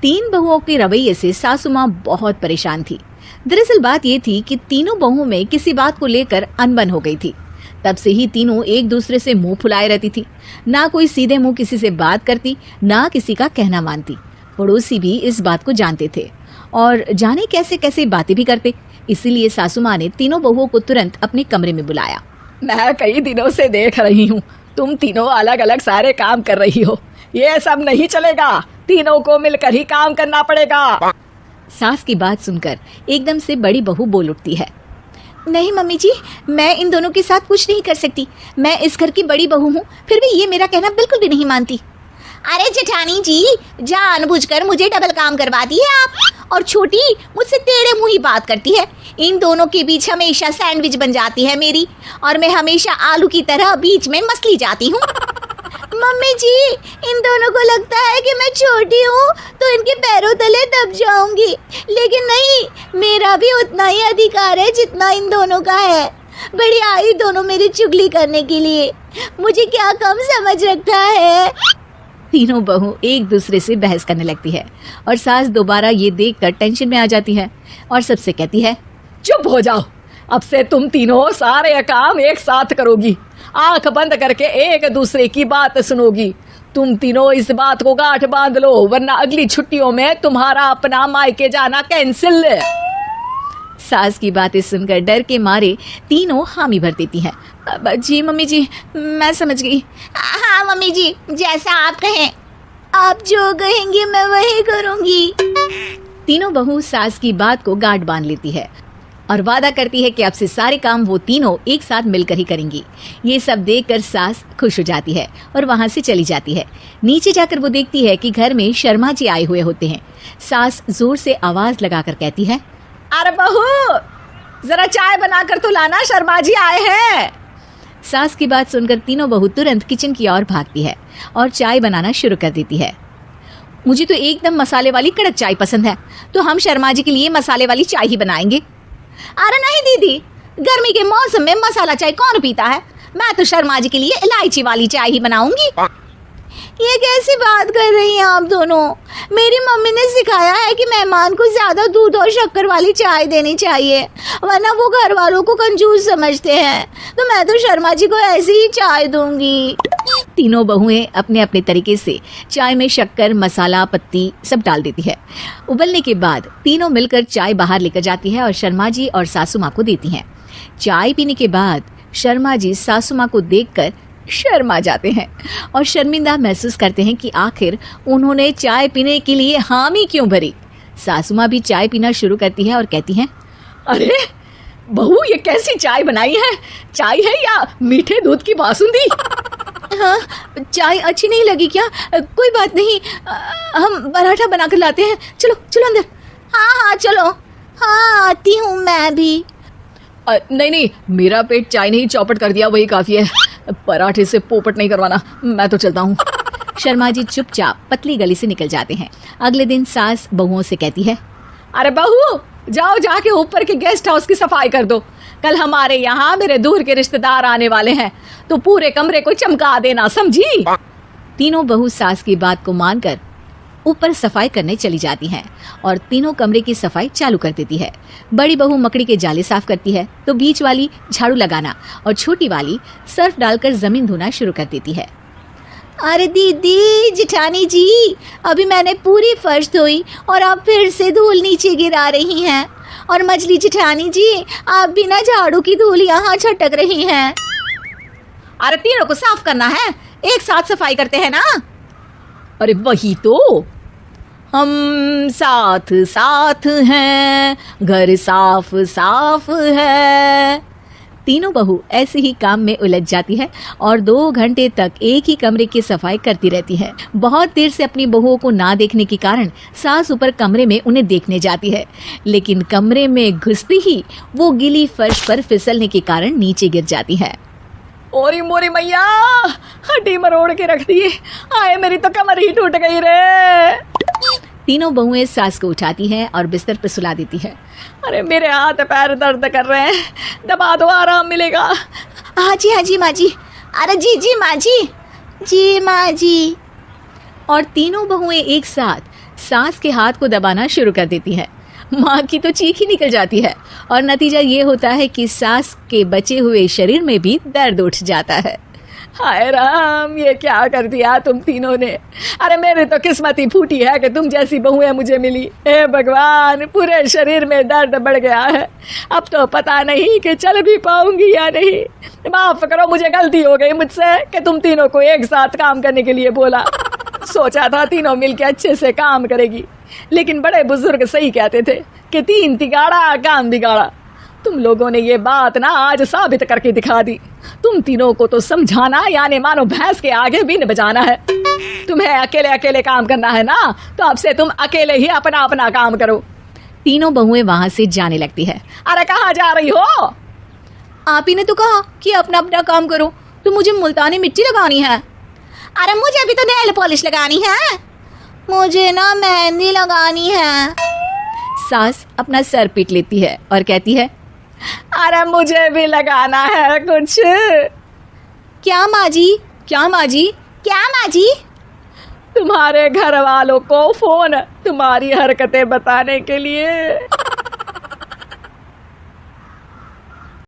तीन बहुओं के रवैये से सासू माँ बहुत परेशान थी। दरअसल बात ये थी कि तीनों बहुओं में किसी बात को लेकर अनबन हो गई थी। तब से ही तीनों एक दूसरे से मुंह फुलाए रहती थी। ना कोई सीधे मुंह किसी से बात करती, ना किसी का कहना मानती। पड़ोसी भी इस बात को जानते थे और जाने कैसे कैसे बातें भी करते। इसीलिए सासू माँ ने तीनों बहुओं को तुरंत अपने कमरे में बुलाया। मैं कई दिनों से देख रही हूँ तुम तीनों अलग अलग सारे काम कर रही हो। ये सब नहीं चलेगा, तीनों को मिलकर ही काम करना पड़ेगा। सास की बात सुनकर एकदम से बड़ी बहू बोल उठती है। नहीं मम्मी जी, मैं इन दोनों के साथ कुछ नहीं कर सकती। मैं इस घर की बड़ी बहू हूँ, फिर भी ये मेरा कहना बिल्कुल भी नहीं मानती। अरे जेठानी जी, जानबूझकर मुझे डबल काम करवाती है आप। और छोटी मुझसे टेढ़े मुंह ही बात करती है। इन दोनों के बीच हमेशा सैंडविच बन जाती है मेरी, और मैं हमेशा आलू की तरह बीच में मसली जाती हूँ। मम्मी जी, इन दोनों को लगता है कि मैं छोटी हूँ तो इनके पैरों तले दब जाऊंगी, लेकिन नहीं, मेरा भी उतना ही अधिकार है जितना इन दोनों का है। बड़ी आई दोनों मेरी चुगली करने के लिए, मुझे क्या कम समझ रखा है। तीनों बहू एक दूसरे से बहस करने लगती है और सास दोबारा ये देखकर टेंशन में आ जाती है और सबसे कहती है, चुप हो जाओ, अब से तुम तीनों सारे काम एक साथ करोगी। आंख बंद करके एक दूसरे की बात सुनोगी। तुम तीनों इस बात को गांठ बांध लो, वरना अगली छुट्टियों में तुम्हारा अपना मायके जाना कैंसिल। सास की बातें सुनकर डर के मारे तीनों हामी भर देती हैं। जी मम्मी जी, मैं समझ गई। हाँ मम्मी जी, जैसा आप कहें। आप जो कहेंगे मैं वही करूंगी। तीनों बहू सास की बात को गांठ बांध लेती है और वादा करती है कि अब से सारे काम वो तीनों एक साथ मिलकर ही करेंगी। ये सब देखकर सास खुश हो जाती है और वहां से चली जाती है। नीचे जाकर वो देखती है कि घर में शर्मा जी आए हुए होते हैं। सास जोर से आवाज लगाकर कहती है, अरे बहू, जरा चाय बनाकर तो लाना, शर्मा जी आए हैं। सास की बात सुनकर तीनों बहू तुरंत किचन की ओर भागती है और चाय बनाना शुरू कर देती है। मुझे तो एकदम मसाले वाली कड़क चाय पसंद है, तो हम शर्मा जी के लिए मसाले वाली चाय ही बनाएंगे। अरे नहीं दीदी, गर्मी के मौसम में मसाला चाय कौन पीता है। मैं तो शर्मा जी के लिए इलायची वाली चाय ही बनाऊंगी। ये कैसी बात कर रही हैं आप दोनों। मेरी मम्मी ने सिखाया है कि मेहमान को ज्यादा दूध और शक्कर वाली चाय देनी चाहिए, वरना वो घर वालों को कंजूस समझते हैं। तो मैं तो शर्मा जी को ऐसी ही चाय दूंगी। तीनों बहुएं अपने अपने तरीके से चाय में शक्कर, मसाला, पत्ती सब डाल देती है। उबलने के बाद तीनों मिलकर चाय बाहर लेकर जाती है और शर्मा जी और सासू माँ को देती हैं। चाय पीने के बाद शर्मा जी सासू माँ को देखकर शर्मा जाते हैं और शर्मिंदा महसूस करते हैं कि आखिर उन्होंने चाय पीने के लिए हामी क्यों भरी। सासू माँ भी चाय पीना शुरू करती है और कहती हैं, अरे बहू, ये कैसी चाय बनाई है? चाय है या मीठे दूध की बासुंदी? हाँ, चाय अच्छी नहीं लगी क्या? कोई बात नहीं, हम पराठा बनाकर लाते हैं। चलो चलो अंदर। हाँ चलो। हाँ, आती हूँ मैं भी। नहीं, मेरा पेट चाय ने ही चौपट कर दिया, वही काफी है। पराठे से पोपट नहीं करवाना, मैं तो चलता हूँ। शर्मा जी चुपचाप पतली गली से निकल जाते हैं। अगले दिन सास बहुओं से कहती है, अरे बहू, जाओ जाके ऊपर के गेस्ट हाउस की सफाई कर दो। कल हमारे यहाँ मेरे दूर के रिश्तेदार आने वाले हैं, तो पूरे कमरे को चमका देना, समझी? तीनों बहू सास की बात को मानकर ऊपर सफाई करने चली जाती हैं और तीनों कमरे की सफाई चालू कर देती है। बड़ी बहू मकड़ी के जाले साफ करती है तो बीच वाली झाड़ू लगाना और छोटी वाली सर्फ डालकर जमीन धोना शुरू कर देती है। अरे दीदी, जेठानी जी, अभी मैंने पूरी फर्श धोई और आप फिर से धूल नीचे गिरा रही हैं। और मछली जेठानी जी, आप भी ना झाड़ू की धूल यहाँ छटक रही हैं। अरे तीनों को साफ करना है, एक साथ सफाई करते हैं ना। अरे वही तो, हम साथ साथ हैं, घर साफ साफ है। तीनों बहू ऐसे ही काम में उलझ जाती है और 2 घंटे तक एक ही कमरे की सफाई करती रहती है। बहुत देर से अपनी बहुओं को ना देखने के कारण सास ऊपर कमरे में उन्हें देखने जाती है, लेकिन कमरे में घुसते ही वो गीली फर्श पर फिसलने के कारण नीचे गिर जाती है। ओरी मोरी मैया, हड्डी मरोड़ के रख दी। आए, मेरी तो कमर ही टूट गई रे। तीनों बहुएं सास को उठाती हैं और बिस्तर पर सुला देती है। अरे मेरे हाथ पैर दर्द कर रहे हैं, दबा दो, आराम मिलेगा। हाँ जी माँ जी। अरे जी माँ जी। और तीनों बहुएं एक साथ सास के हाथ को दबाना शुरू कर देती है। माँ की तो चीख ही निकल जाती है और नतीजा ये होता है कि सास के बचे हुए शरीर में भी दर्द उठ जाता है। हाय राम, ये क्या कर दिया तुम तीनों ने। अरे मेरी तो किस्मत ही फूटी है कि तुम जैसी बहुएं मुझे मिली। हे भगवान, पूरे शरीर में दर्द बढ़ गया है। अब तो पता नहीं कि चल भी पाऊंगी या नहीं। माफ करो, मुझे गलती हो गई मुझसे कि तुम तीनों को एक साथ काम करने के लिए बोला। सोचा था तीनों मिलके अच्छे से काम करेगी, लेकिन बड़े बुजुर्ग सही कहते थे कि 3 तिगाड़ा काम बिगाड़ा। तुम लोगों ने ये बात ना आज साबित करके दिखा दी। तुम तीनों को तो समझाना यानी मानो भैंस के आगे बीन बजाना है। तुम्हें अकेले अकेले काम करना है ना, तो अब से तुम अकेले ही अपना अपना काम करो। तीनों बहुएं वहां से जाने लगती है। अरे कहाँ जा रही हो? आप ही ने तो कहा कि अपना अपना काम करो, तो मुझे मुल्तानी मिट्टी लगानी है। अरे मुझे भी तो नेल पॉलिश लगानी है। मुझे ना मेहंदी लगानी है। सास अपना सर पीट लेती है और कहती है, अरे मुझे भी लगाना है कुछ। क्या माँ जी? क्या माँ जी? क्या माँ जी? तुम्हारे घर वालों को फोन तुम्हारी हरकतें बताने के लिए।